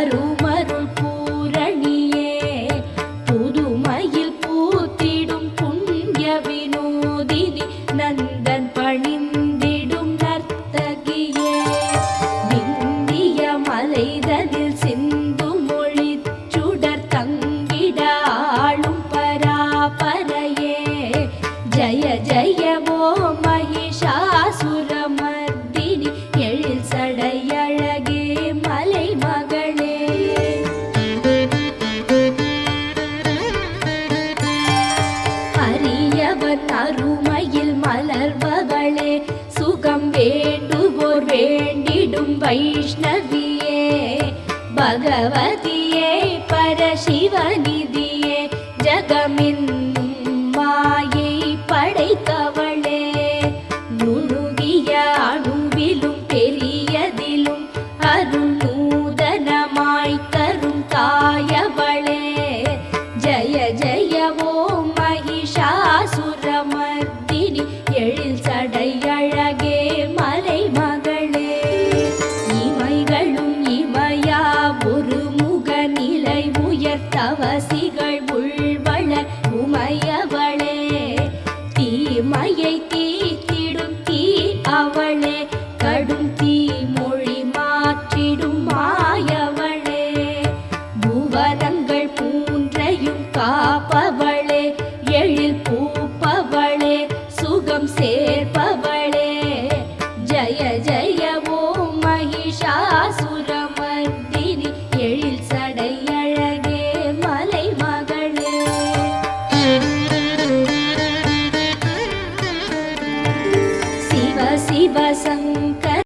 தருமருள் பூரணியே புதுமையில் பூத்திடும் புண்ணிய வினோதினி நந்தன் பணிந்திடும் நர்த்தகியே விந்திய மலைதனில் சிந்து மொழி சுடர் தங்கிட ஆளும் பராபரையே ஜய ஜய ஓ மகிஷாசுரமர்தினி எழில் சடையழகே மலை மகளே அரியவன் அருமையில் மலர்பவளே சுகம் வேண்டுவோர் வேண்டிடும் வைஷ்ணவியே பகவதியே பரசிவநிதியே ஜகமென்னும் மாயை படைத்தவளே நுணுகிய அணுவிலும் பெரியதிலும் அருள் நூதனமாய் தரும் தாயவளே ஜய ஜய ஓ மகிஷாசுரமர்தினி எழில் சடையழகே மலை மகளே இமைகளும் இமையா ஒரு முக நிலை உயர்த்தவசிகள் உள்வளர் உமையவளே தீமையை தீத்திடும் தீ அவளே கடும் தீ மொழி மாற்றிடும் மாயவளே புவனங்கள் மூன்றையும் காப்பவளே எழில் பூப்பவளே சுகம் சேர்ப்பவளே ஜய ஜய ஓ மகிஷாசுரமர்தினி எழில் சடையழகே மலை மகளே சிவ சிவ சங்கர